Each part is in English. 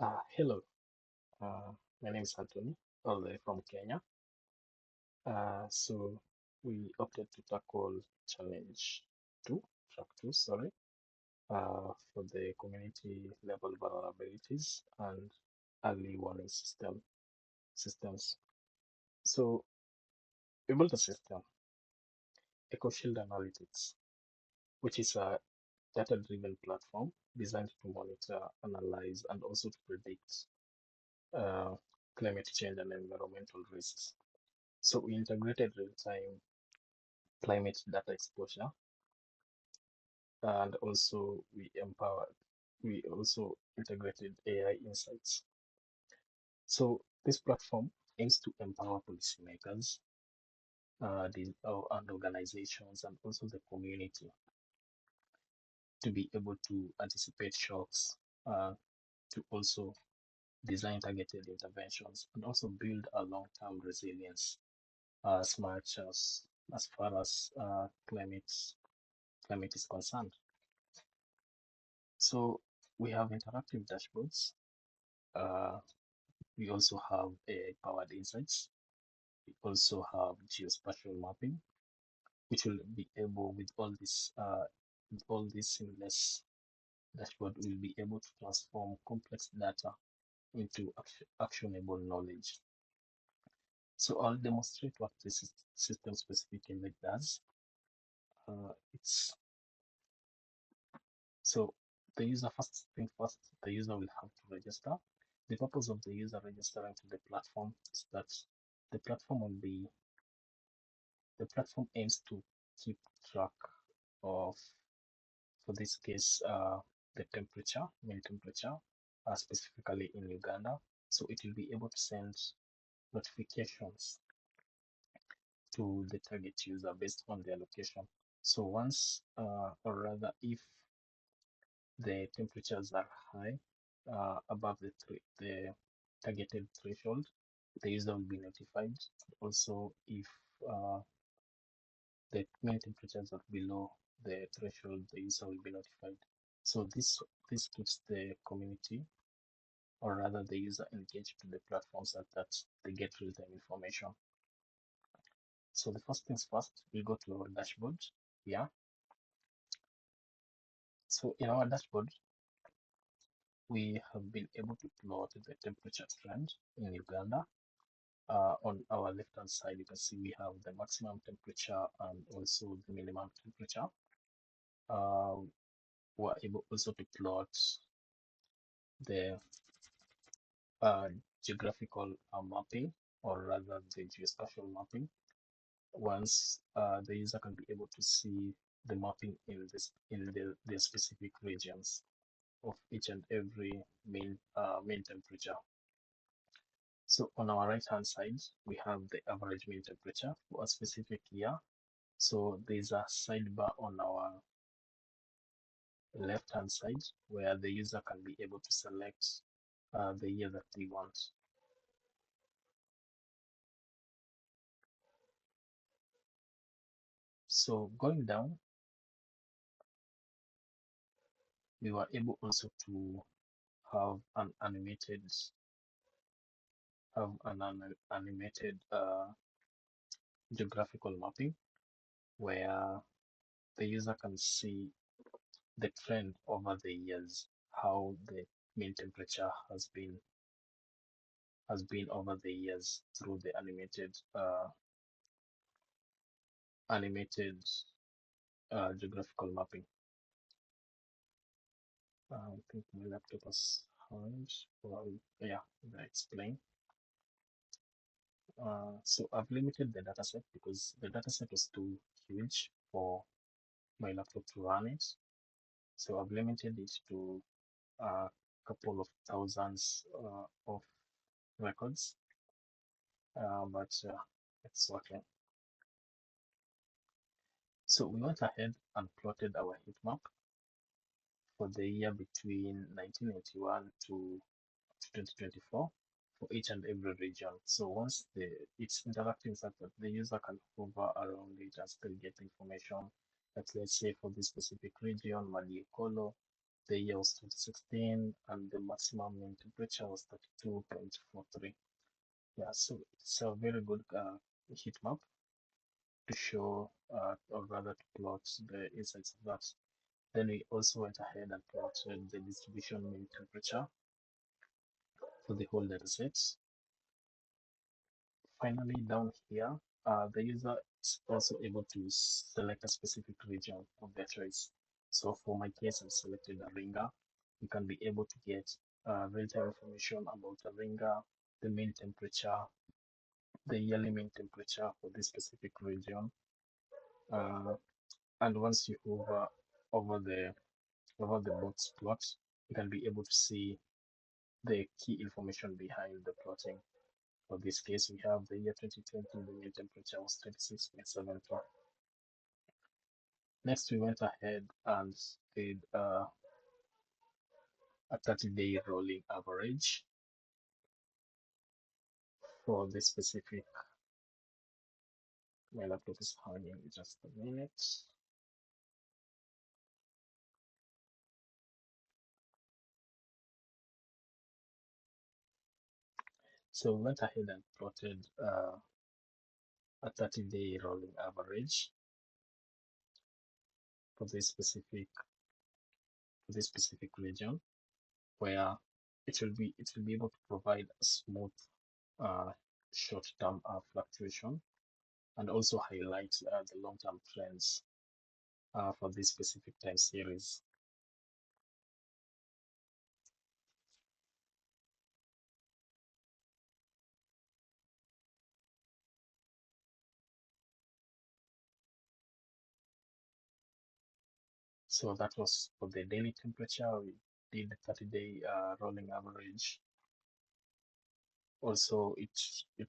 Hello, my name is Anthony, all the way from Kenya. So we opted to tackle challenge two, track two, sorry, for the community level vulnerabilities and early warning systems. So we built a system, EcoShield Analytics, which is a data-driven platform designed to monitor, analyze, and also to predict uh, climate change and environmental risks. So we integrated real-time climate data exposure, and also we also integrated AI insights. So this platform aims to empower policymakers, and organizations, and also the community to be able to anticipate shocks, to also design targeted interventions, and also build a long-term resilience as much as far as climate is concerned. So we have interactive dashboards. Uh, we also have AI-powered insights. We also have geospatial mapping, which will be able with all this seamless dashboard, will be able to transform complex data into actionable knowledge. So I'll demonstrate what this system specifically does. It's so the user first thing first, the user will have to register. The purpose of the user registering to the platform is that the platform will be the platform aims to keep track of, for this case, the temperature, mean temperature, specifically in Uganda. So it will be able to send notifications to the target user based on their location. So once, or rather, if the temperatures are high, above the targeted threshold, the user will be notified. Also, if the mean temperatures are below the threshold, the user will be notified. So this keeps the community, or rather the user, engaged to the platform so that they get real-time information. So the first things first, we go to our dashboard. Yeah. So in our dashboard, we have been able to plot the temperature trend in Uganda. On our left-hand side, you can see we have the maximum temperature and also the minimum temperature. We're able also to plot the geographical mapping, or rather the geospatial mapping. Once the user can be able to see the mapping in the specific regions of each and every main temperature. So on our right hand side, we have the average mean temperature for a specific year. So there's a sidebar on our left hand side where the user can be able to select the year that they want. So going down, we were able also to have an animated geographical mapping where the user can see the trend over the years, how the mean temperature has been over the years through the animated geographical mapping. I think my laptop has hung. Well, yeah, I explain. So I've limited the dataset because the dataset was too huge for my laptop to run it. So I've limited it to a couple of thousands of records, but it's working. So we went ahead and plotted our heat map for the year between 1981 to 2024 for each and every region. So once it's interacting such that the user can hover around it and still get information. That, let's say, for this specific region, Madiekolo, the year was 2016, and the maximum mean temperature was 32.43. Yeah, so it's a very good heat map to show, or rather to plot the insights of that. Then we also went ahead and plotted the distribution mean temperature for the whole data set. Finally, down here, the user is also able to select a specific region of their choice. So for my case, I selected a ringer. You can be able to get real-time information about a ringer, the mean temperature, the yearly mean temperature for this specific region. And once you hover over the box plot, you can be able to see the key information behind the plotting. For this case, we have the year 2020, the mean temperature was 36.72. Next, we went ahead and did a 30-day rolling average for this specific. My laptop is hanging just a minute. So we went ahead and plotted a 30-day rolling average for this specific region, where it will be able to provide a smooth uh, short-term fluctuation and also highlight the long-term trends for this specific time series. So that was for the daily temperature. We did the 30-day rolling average. Also, it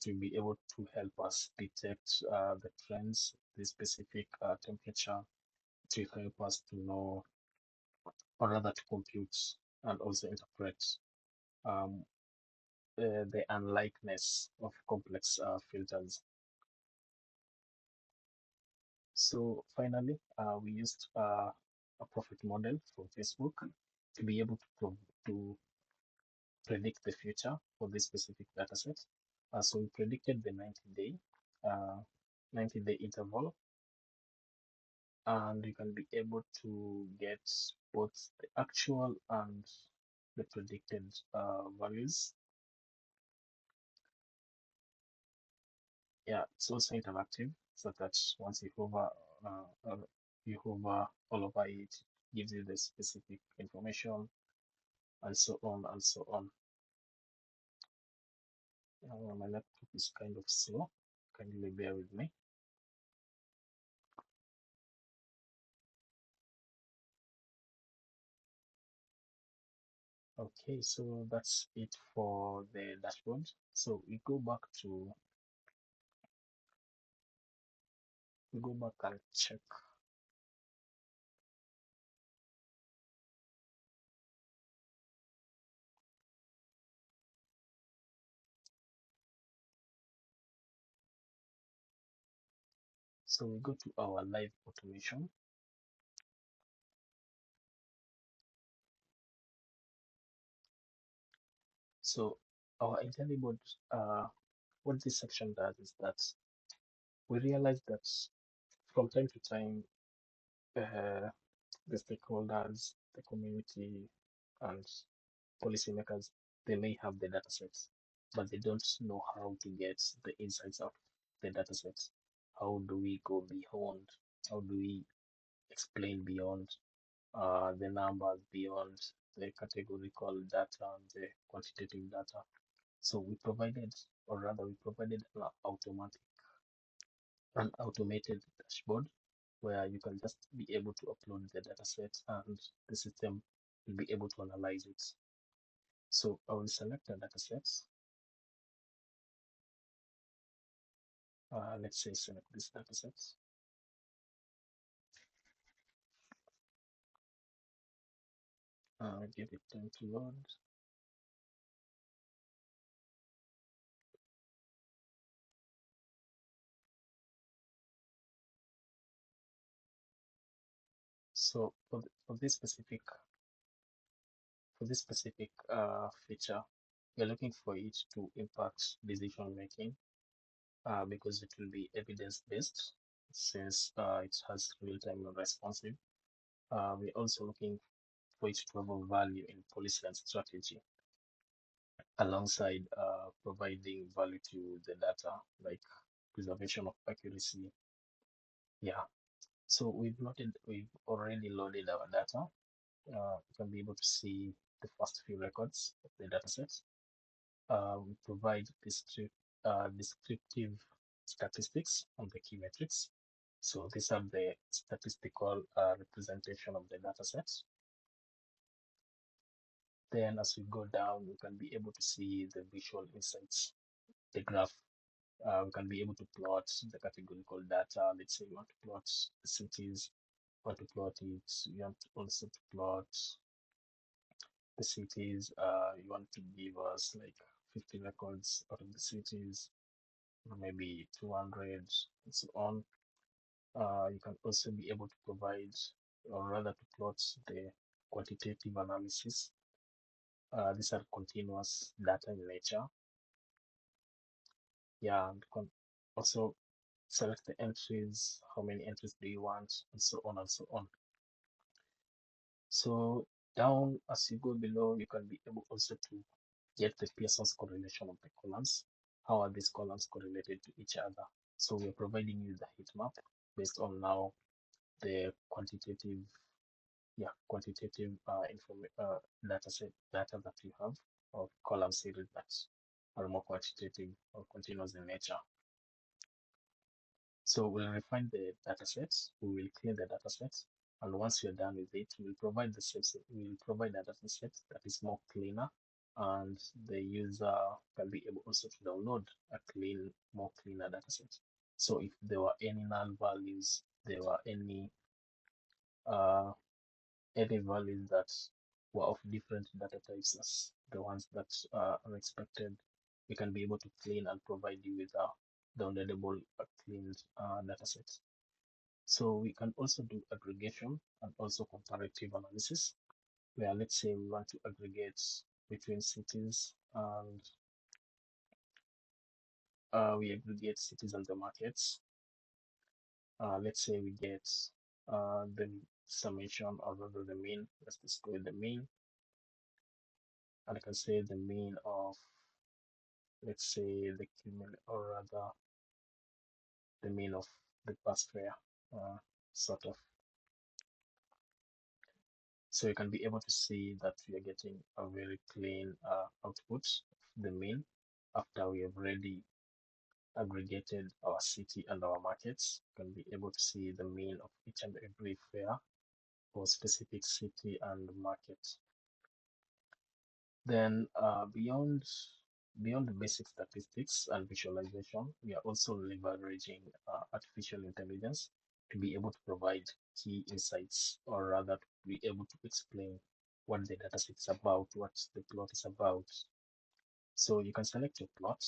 will be able to help us detect the trends, the specific temperature. It will help us to know, or rather to compute and also interpret um, the unlikeness of complex filters. So finally, we used a profit model from Facebook to be able to predict the future for this specific dataset. So we predicted the 90-day interval, and you can be able to get both the actual and the predicted values. Yeah, it's also interactive, so that once you hover all over it, gives you the specific information and so on and so on. My laptop is kind of slow. Kindly bear with me. Okay, so that's it for the dashboard. So we go back and check. So we go to our live automation. So our intelliboard, what this section does is that we realize that from time to time, the stakeholders, the community, and policymakers, they may have the data sets, but they don't know how to get the insights of the data sets. How do we go beyond? How do we explain beyond the numbers, beyond the categorical data and the quantitative data? So we provided, or rather, we provided an automated dashboard where you can just be able to upload the data set and the system will be able to analyze it. So I will select a data set. Let's say select this data set. Give it time to load. So for this specific for this specific feature, we're looking for it to impact decision making because it will be evidence based since it has real-time and responsive. We're also looking for it to have a value in policy and strategy alongside providing value to the data like preservation of accuracy. Yeah. So we've already loaded our data. You can be able to see the first few records of the dataset. We provide descriptive statistics on the key metrics. So these are the statistical representation of the dataset. Then as we go down, we can be able to see the visual insights, the graph. We can be able to plot the categorical data. Let's say you want to plot the cities, want to plot it, you want also to plot the cities. You want to give us like 50 records out of the cities, or maybe 200 and so on. You can also be able to provide, or rather to plot the quantitative analysis. These are continuous data in nature. Yeah, and also select the entries, how many entries do you want, and so on and so on. So down as you go below, you can be able also to get the Pearson's correlation of the columns. How are these columns correlated to each other? So we're providing you the heat map based on now the quantitative data that you have, or column series that are more quantitative or continuous in nature. So we'll refine the data sets, we will clean the data sets, and once we're done with it, we'll provide a data set that is more cleaner, and the user can be able also to download a more cleaner data set. So if there were any null values, there were any values that were of different data types as the ones that are unexpected, we can be able to clean and provide you with a downloadable cleaned data set. So we can also do aggregation and also comparative analysis, where let's say we want to aggregate between cities and we aggregate cities and the markets. Let's say we get the summation or rather the mean. Let's display the mean, and I can say the mean of, let's say, the cumulative, or rather the mean of the past year, sort of. So you can be able to see that we are getting a very clean output of the mean after we have already aggregated our city and our markets. You can be able to see the mean of each and every fair for specific city and market. Then beyond the basic statistics and visualization, we are also leveraging artificial intelligence to be able to provide key insights, or rather to be able to explain what the dataset is about, what the plot is about. So you can select your plot.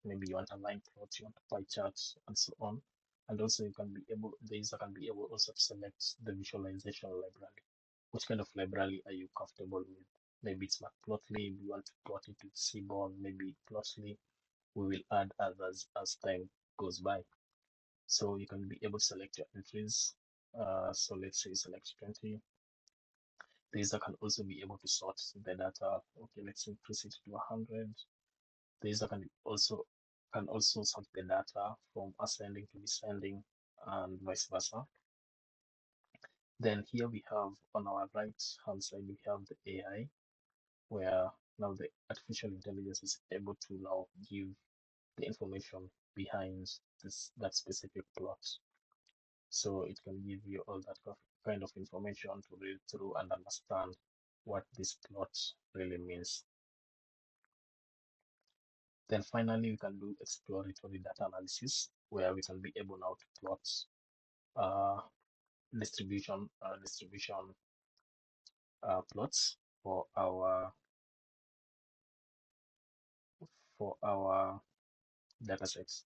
Maybe you want a line plot, you want a pie chart, and so on. And also the user can be able also to select the visualization library. Which kind of library are you comfortable with? Maybe it's Matplotlib, you want to plot it with Seaborn, maybe Plotly. We will add others as time goes by. So you can be able to select your entries. So let's say select 20. The user can also be able to sort the data. Okay, let's increase it to 100. The user can also sort the data from ascending to descending and vice versa. Then here we have on our right hand side, we have the AI, where now the artificial intelligence is able to now give the information behind that specific plot. So it can give you all that kind of information to read through and understand what this plot really means. Then finally, we can do exploratory data analysis, where we can be able now to plot distribution plots for our datasets.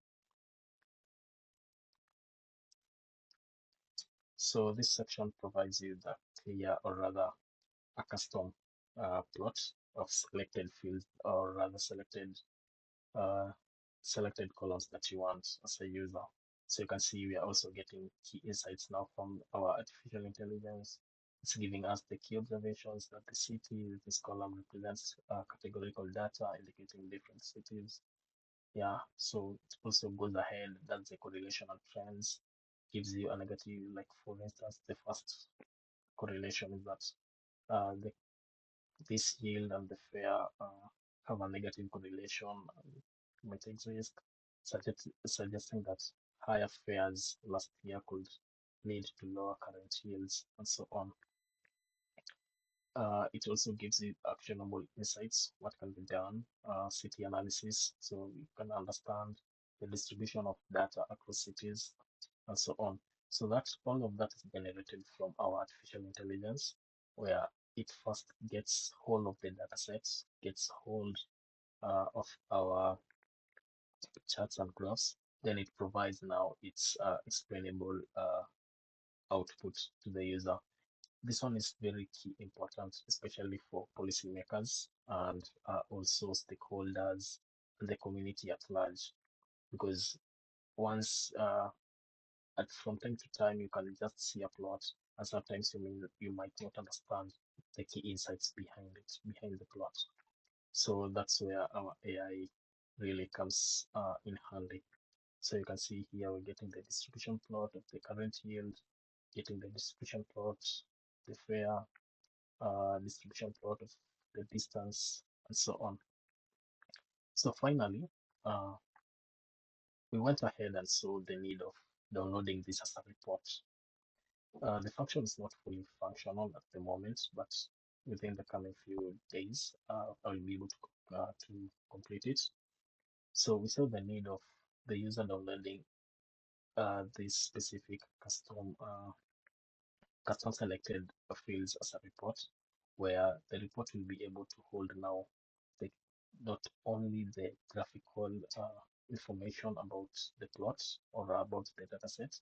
So this section provides you the clear, or rather a custom plot of selected fields, or rather uh, selected columns that you want as a user. So you can see we are also getting key insights now from our artificial intelligence. It's giving us the key observations that the city, this column represents categorical data indicating different cities. Yeah, so it also goes ahead, that's the correlation and trends, gives you a negative, like for instance, the first correlation is that this yield and the fare have a negative correlation might exist, suggesting that higher fares last year could lead to lower current yields and so on. It also gives you actionable insights, what can be done, city analysis, so you can understand the distribution of data across cities and so on. So that all of that is generated from our artificial intelligence, where it first gets hold of the data sets, gets hold of our charts and graphs, then it provides now its explainable output to the user. This one is very key important, especially for policymakers and also stakeholders and the community at large, because once from time to time you can just see a plot, and sometimes you might not understand the key insights behind it, behind the plot. So that's where our AI really comes in handy. So you can see here we're getting the distribution plot of the current yield, getting the distribution plot, the fare, distribution plot of the distance, and so on. So finally, uh, we went ahead and saw the need of downloading this as a report. The function is not fully functional at the moment, but within the coming few days, I'll be able to complete it. So we saw the need of the user downloading this specific custom selected fields as a report, where the report will be able to hold now the not only the graphical information about the plots or about the dataset,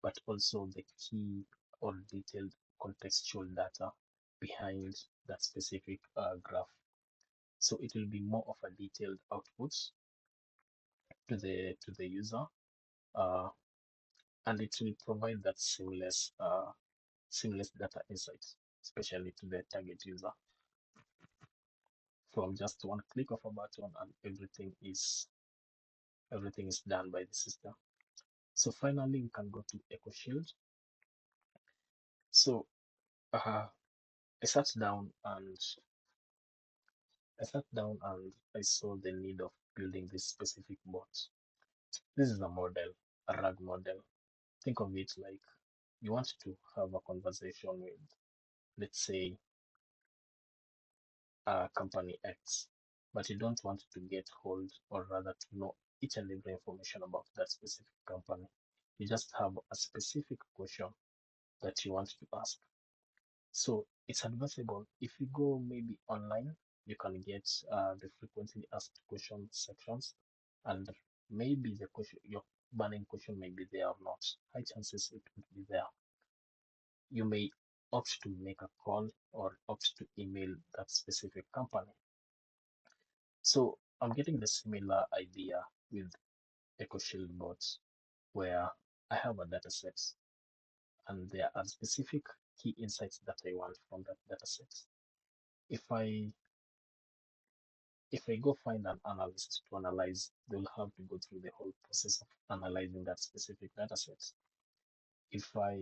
but also the key or detailed contextual data behind that specific graph. So it will be more of a detailed output to the user, uh, and it will provide that seamless data insights, especially to the target user, from just one click of a button, and everything is done by the system. So finally, we can go to EcoShield. So I sat down and I saw the need of building this specific bot. This is a model, a RAG model. Think of it like you want to have a conversation with, let's say, company X, but you don't want to get hold, or rather to know each and every information about that specific company. You just have a specific question that you want to ask. So it's advisable if you go maybe online, you can get the frequently asked question sections, and maybe the question, your burning question may be there or not. High chances it would be there. You may opt to make a call or opt to email that specific company. So I'm getting the similar idea with EcoShield bots, where I have a data set and there are specific key insights that I want from that data set. If I go find an analyst to analyze, they'll have to go through the whole process of analyzing that specific data set. If I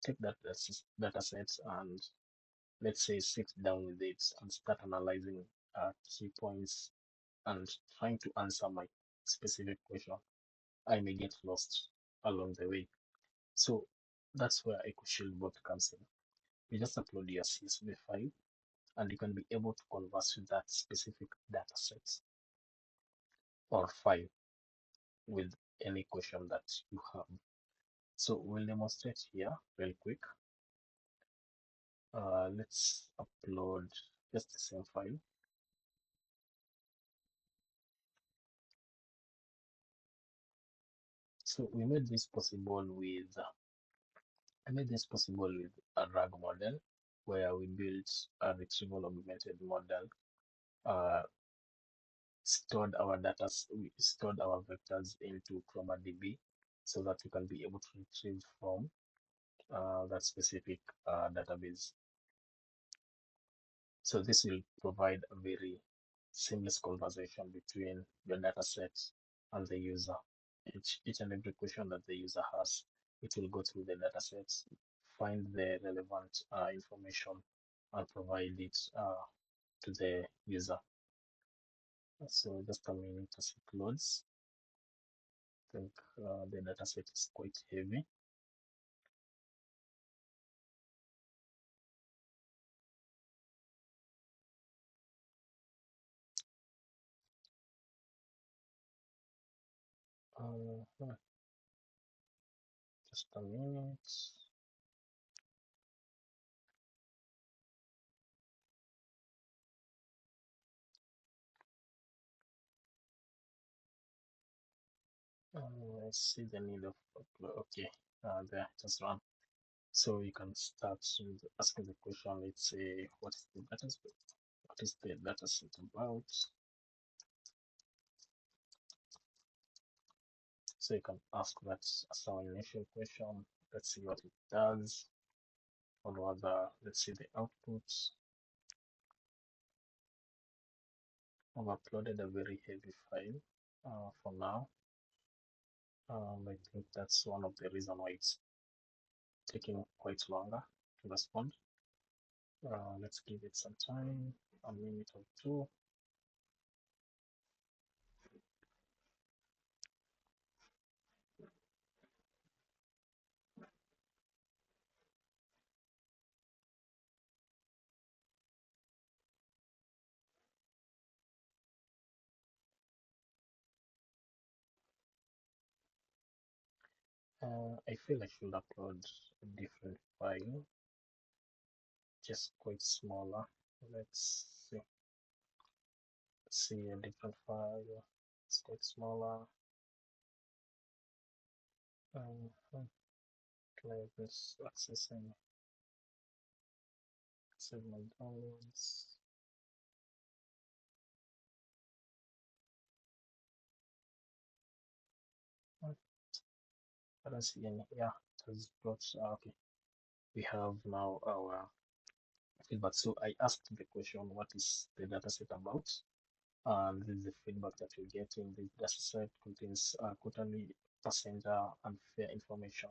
take that data set and let's say sit down with it and start analyzing key points and trying to answer my specific question, I may get lost along the way. So that's where EcoShield bot comes in. You just upload your CSV file and you can be able to converse with that specific data set or file with any question that you have. So we'll demonstrate here real quick. Let's upload just the same file. So we made this possible with I made this possible with a RAG model, where we built a retrieval augmented model, uh, we stored our vectors into ChromaDB so that we can be able to retrieve from that specific database. So this will provide a very seamless conversation between your data set and the user. Each and every question that the user has, it will go through the data sets, find the relevant information, and provide it to the user. So just a minute as it loads. I think the data set is quite heavy. Just a minute. I see the need of okay. There, just run. So you can start asking the question. Let's say, what is the data set? What is the data set about? So you can ask that as our initial question. Let's see what it does, or rather, let's see the outputs. I've uploaded a very heavy file for now. I think that's one of the reasons why it's taking quite longer to respond. Let's give it some time, a minute or two. I feel I should upload a different file, just quite smaller. Let's see a different file. It's quite smaller. Like this, accessing segment downloads. I don't see any. Yeah, it has brought. Okay, we have now our feedback. So I asked the question, what is the dataset about? And this is the feedback that you're getting. The dataset contains quarterly passenger and fare information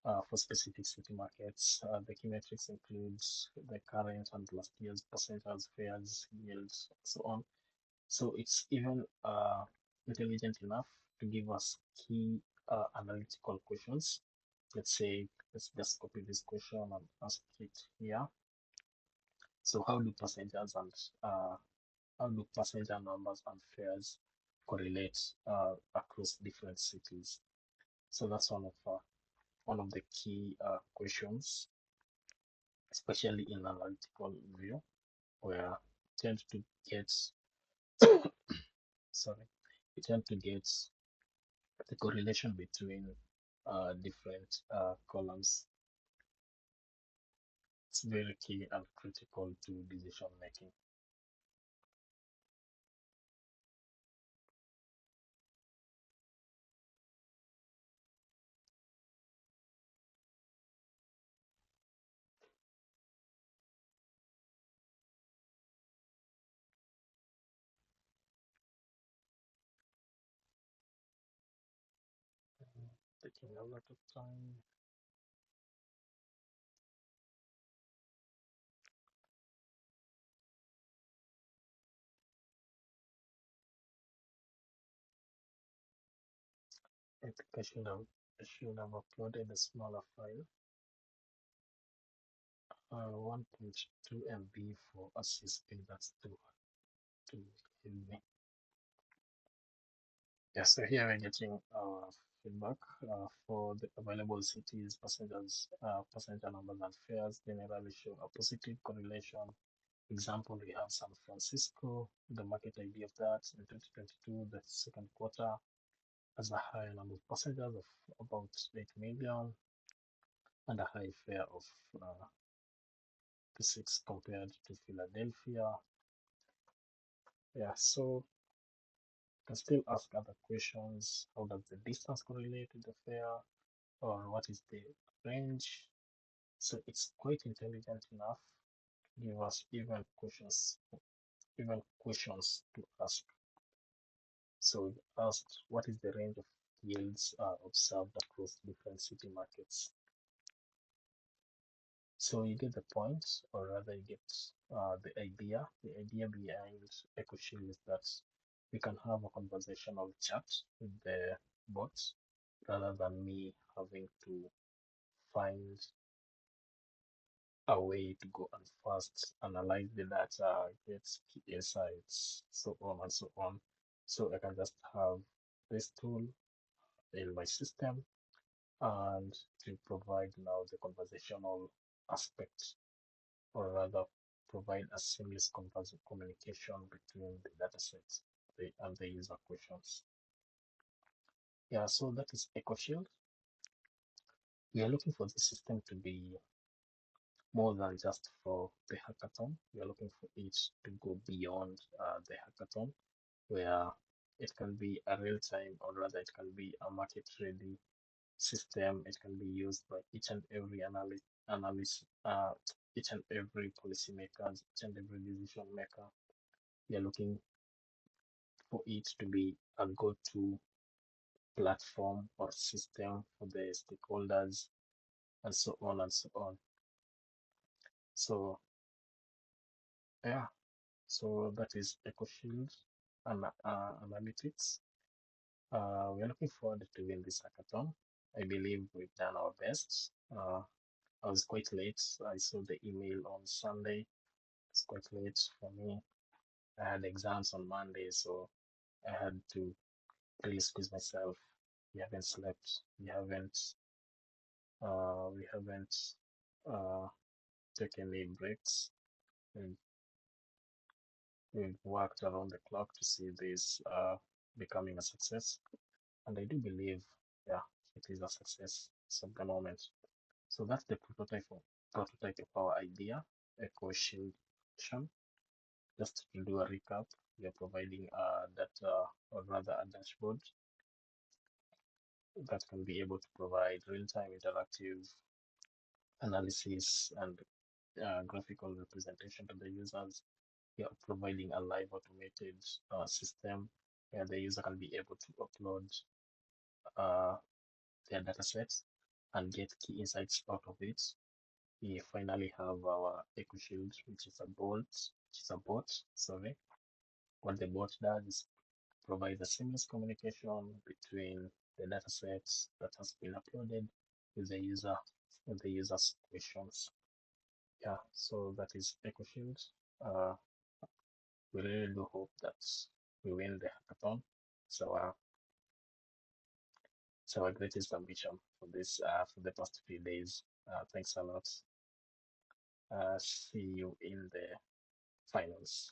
for specific city markets. The key metrics includes the current and last year's passengers, fares, yields, so on. So it's even intelligent enough to give us key analytical questions. Let's say, let's just copy this question and ask it here. So how do passenger numbers and fares correlate across different cities? So that's one of the key questions, especially in analytical view, where tend to get sorry, we tend to get the correlation between different columns. It's very key and critical to decision making. Taking a lot of time. I think I should have uploaded a smaller file. 1.2 MB for a CSP. That's too heavy. Yeah, so here we're getting our feedback for the available cities, passenger numbers and fares generally show a positive correlation. Example, we have San Francisco, the market ID of that in 2022, the second quarter, has a high number of passengers of about 8 million and a high fare of 56 compared to Philadelphia. Yeah, so you can still ask other questions. How does the distance correlate with the fare? Or what is the range? So it's quite intelligent enough to give us even questions to ask. So we asked what is the range of yields observed across different city markets. So you get the point, or rather you get the idea. The idea behind EcoShield is that we can have a conversational chat with the bot rather than me having to find a way to go and first analyze the data, get key insights, so on and so on. So I can just have this tool in my system and to provide now the conversational aspect, or rather provide a seamless communication between the datasets and the user questions. Yeah, so that is EcoShield. We are looking for the system to be more than just for the hackathon. We are looking for it to go beyond the hackathon, where it can be a real time, or rather, it can be a market ready system. It can be used by each and every each and every policymakers, each and every decision maker. We are looking for it to be a go-to platform or system for the stakeholders, and so on and so on. So yeah, so that is EcoShield and Analytics. We are looking forward to win this hackathon. I believe we've done our best. I was quite late. I saw the email on Sunday. It's quite late for me. I had exams on Monday, so I had to really squeeze myself. We haven't slept. We haven't uh, taken any breaks. And we've worked around the clock to see this becoming a success. And I do believe, yeah, it is a success at the moment. So that's the prototype of our idea, EcoShield action. Just to do a recap, we are providing a data, or rather a dashboard that can be able to provide real-time interactive analysis and graphical representation to the users. We are providing a live automated system where the user can be able to upload uh, their data sets and get key insights out of it. We finally have our EcoShield, which is a bot. Sorry. What the bot does is provide a seamless communication between the datasets that has been uploaded with the user's questions. Yeah, so that is EcoShield. Uh, we really do hope that we win the hackathon. So our greatest ambition for this for the past few days. Thanks a lot. See you in the finals.